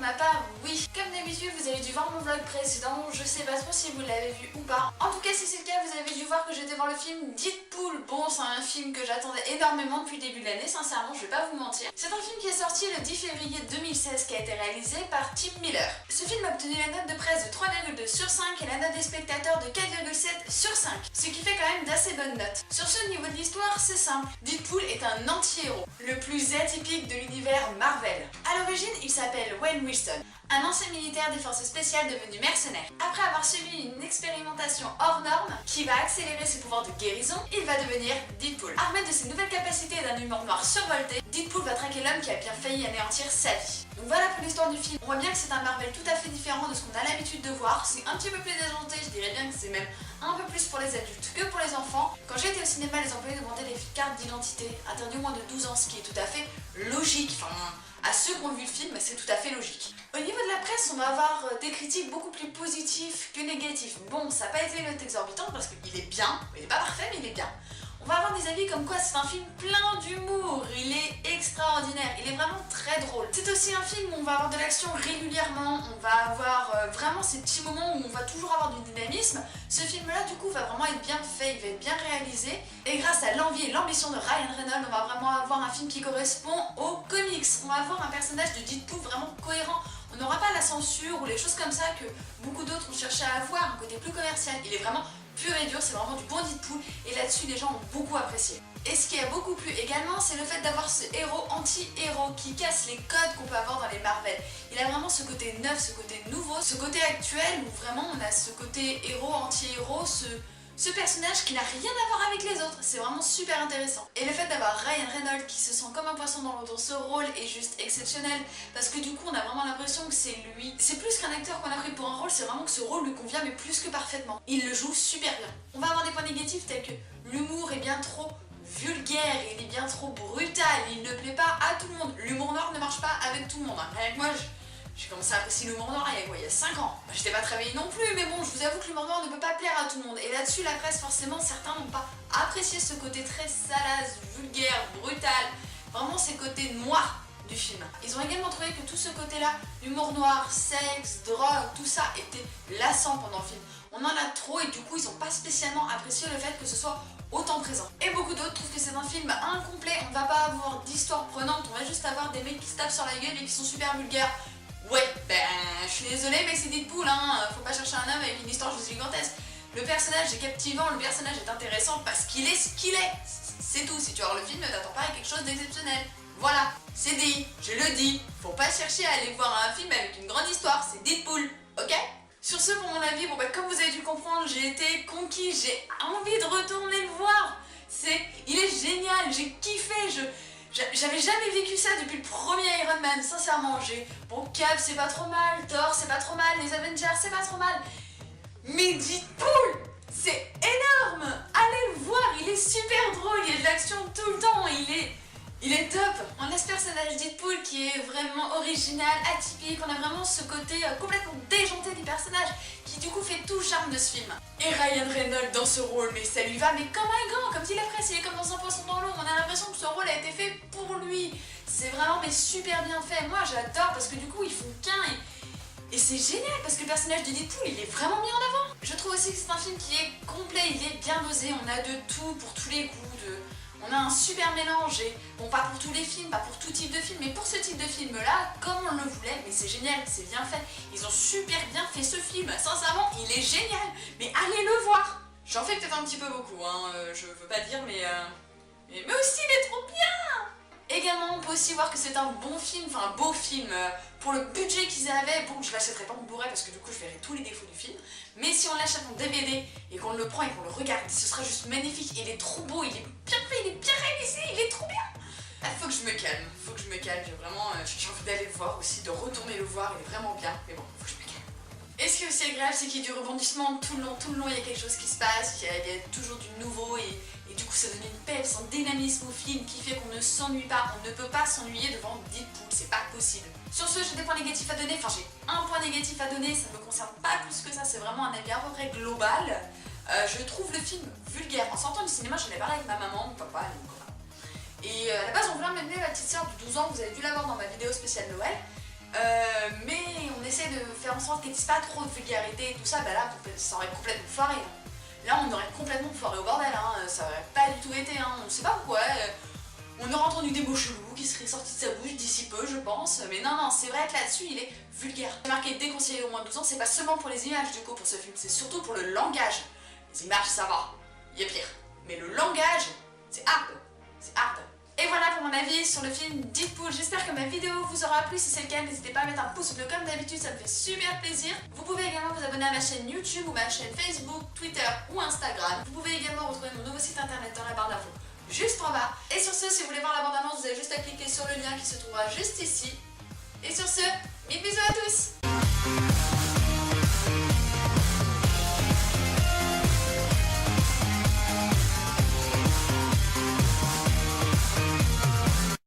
ma part, oui. Comme d'habitude, vous avez dû voir mon vlog précédent, je sais pas trop si vous l'avez vu ou pas. En tout cas, si c'est le cas, vous avez dû voir que j'étais voir le film Deadpool. Bon, c'est un film que j'attendais énormément depuis le début de l'année, sincèrement, je vais pas vous mentir. C'est un film qui est sorti le 10 février 2016, qui a été réalisé par Tim Miller. Ce film a obtenu la note de presse de 3,2 sur 5 et la note des spectateurs de 4,7 sur 5, ce qui fait quand même d'assez bonnes notes. Sur ce niveau de l'histoire, c'est simple. Deadpool est un anti-héros, le plus atypique de l'univers Marvel. À l'origine, il s'appelle Wayne Wilson, un ancien militaire des forces spéciales devenu mercenaire. Après avoir subi une expérimentation hors norme qui va accélérer ses pouvoirs de guérison, il va devenir Deadpool. Armé de ses nouvelles capacités et d'un humour noir survolté, Deadpool va traquer l'homme qui a bien failli anéantir sa vie. Donc voilà pour l'histoire du film. On voit bien que c'est un Marvel tout à fait différent de ce qu'on a l'habitude de voir. C'est un petit peu plus déjanté, je dirais bien que c'est même un peu plus pour les adultes que pour les enfants. Quand j'étais au cinéma, les employés demandaient des cartes d'identité interdites au moins de 12 ans, ce qui est tout à fait logique. Enfin, à ceux qui ont vu le film, c'est tout à fait logique. Au niveau de la presse, on va avoir des critiques beaucoup plus positives que négatives. Bon, ça n'a pas été une note exorbitante parce qu'il est bien, il n'est pas parfait, mais il est bien. On va avoir des avis comme quoi c'est un film plein d'humour, il est extraordinaire, il est vraiment très drôle. C'est aussi un film où on va avoir de l'action régulièrement, on va avoir vraiment ces petits moments où on va toujours avoir du dynamisme. Ce film-là, du coup, va vraiment être bien fait, il va être bien réalisé. Et grâce à l'envie et l'ambition de Ryan Reynolds, on va vraiment avoir un film qui correspond aux comics. On va avoir un personnage de Deadpool vraiment cohérent. On n'aura pas la censure ou les choses comme ça que beaucoup d'autres ont cherché à avoir, un côté plus commercial. Il est vraiment pur et dur, c'est vraiment du bon Deadpool et là-dessus les gens ont beaucoup apprécié. Et ce qui a beaucoup plu également, c'est le fait d'avoir ce héros anti-héros qui casse les codes qu'on peut avoir dans les Marvel. Il a vraiment ce côté neuf, ce côté nouveau, ce côté actuel où vraiment on a ce côté héros anti-héros, ce personnage qui n'a rien à voir avec les autres, c'est vraiment super intéressant. Et le fait d'avoir Ryan Reynolds qui se sent comme un poisson dans l'eau dans ce rôle est juste exceptionnel parce que du coup on a vraiment l'impression que c'est lui. C'est plus qu'un acteur qu'on a pris pour un rôle, c'est vraiment que ce rôle lui convient mais plus que parfaitement. Il le joue super bien. On va avoir des points négatifs tels que l'humour est bien trop vulgaire, il est bien trop brutal, il ne plaît pas à tout le monde. L'humour noir ne marche pas avec tout le monde. Avec moi, j'ai commencé à apprécier l'humour noir il y a 5 ans. J'étais pas très vieille non plus, mais bon, je vous avoue que l'humour noir ne peut pas plaire à tout le monde. Et là-dessus, la presse, forcément, certains n'ont pas apprécié ce côté très salace, vulgaire, brutal. Vraiment, ces côtés noirs du film. Ils ont également trouvé que tout ce côté-là, l'humour noir, sexe, drogue, tout ça était lassant pendant le film. On en a trop et du coup, ils n'ont pas spécialement apprécié le fait que ce soit autant présent. Et beaucoup d'autres trouvent que c'est un film incomplet. On va pas avoir d'histoire prenante, on va juste avoir des mecs qui se tapent sur la gueule et qui sont super vulgaires. Ouais, ben, je suis désolée, mais c'est Deadpool, hein, faut pas chercher un homme avec une histoire juste gigantesque. Le personnage est captivant, le personnage est intéressant parce qu'il est ce qu'il est. C'est tout, si tu regardes le film, ne t'attends pas à quelque chose d'exceptionnel. Voilà, c'est dit, je le dis, faut pas chercher à aller voir un film avec une grande histoire, c'est Deadpool, ok? Sur ce, pour mon avis, bon bah comme vous avez dû comprendre, j'ai été conquis, j'ai envie de retourner le voir. Il est génial, j'ai kiffé, j'avais jamais vécu ça depuis le premier Iron Man, sincèrement. Bon, Cap c'est pas trop mal, Thor c'est pas trop mal, les Avengers c'est pas trop mal. Mais Deadpool, c'est énorme. Allez le voir, il est super drôle, il y a de l'action tout le temps, il est top. On a ce personnage Deadpool qui est vraiment original, atypique, on a vraiment ce côté complètement déjanté du personnage qui du coup fait tout le charme de ce film. Et Ryan Reynolds dans ce rôle, mais ça lui va mais comme un gant, comme dit la presse, il est comme dans un poisson dans l'eau, on a l'impression que ce rôle a été fait pour lui. C'est vraiment mais super bien fait, moi j'adore parce que du coup ils font qu'un et c'est génial parce que le personnage de Deadpool il est vraiment mis en avant. Je trouve aussi que c'est un film qui est complet, il est bien dosé, on a de tout pour tous les goûts, on a un super mélange et bon pas pour tous les films, pas pour tout type de film, mais pour ce type de film là, comme on le voulait, mais c'est génial, c'est bien fait. Ils ont super bien fait ce film, sincèrement il est génial, mais allez le voir. J'en fais peut-être un petit peu beaucoup, hein, je veux pas dire mais aussi il est trop bien. Également on peut aussi voir que c'est un bon film, enfin un beau film, pour le budget qu'ils avaient. Bon je l'achèterai pas en Blu-ray parce que du coup je verrai tous les défauts du film, mais si on l'achète en DVD et qu'on le prend et qu'on le regarde, ce sera juste magnifique, il est trop beau, il est bien fait, il est bien réalisé, il est trop bien. Faut que je me calme, j'ai vraiment, j'ai envie d'aller le voir aussi, de retourner le voir, il est vraiment bien, mais bon, faut que je me calme. Et ce qui est aussi agréable, c'est qu'il y a du rebondissement tout le long il y a quelque chose qui se passe, il y a toujours du nouveau et du coup ça donne une peps, un dynamisme au film qui fait qu'on ne s'ennuie pas, on ne peut pas s'ennuyer devant Deadpool, c'est pas possible. Sur ce, j'ai des points négatifs à donner, enfin j'ai un point négatif à donner, ça ne me concerne pas plus que ça, c'est vraiment un avis à peu près global. Je trouve le film vulgaire. En sortant du cinéma, j'en ai parlé avec ma maman, mon papa et mon copain. Et à la base, on voulait emmener la petite sœur de 12 ans, vous avez dû la voir dans ma vidéo spéciale Noël. Mais on essaie de faire en sorte qu'il n'y ait pas trop de vulgarité et tout ça, bah là ça aurait complètement foiré. Là on aurait complètement foiré au bordel, ça aurait pas du tout été, on sait pas pourquoi. On aurait entendu des mots chelous qui seraient sortis de sa bouche d'ici peu, je pense. Mais non, c'est vrai que là-dessus, il est vulgaire. J'ai marqué déconseillé au moins de 12 ans, c'est pas seulement pour les images du coup pour ce film, c'est surtout pour le langage. Les images, ça va, il y a pire. Mais le langage, c'est hard. C'est hard. Et voilà pour mon avis sur le film Deadpool. J'espère que ma vidéo vous aura plu. Si c'est le cas, n'hésitez pas à mettre un pouce bleu comme d'habitude, ça me fait super plaisir. Vous pouvez également vous abonner à ma chaîne YouTube ou ma chaîne Facebook, Twitter ou Instagram. Vous pouvez également retrouver mon nouveau site internet dans la barre d'infos juste en bas. Et sur ce, si vous voulez voir la bande-annonce, vous avez juste à cliquer sur le lien qui se trouvera juste ici. Et sur ce, mille bisous à tous!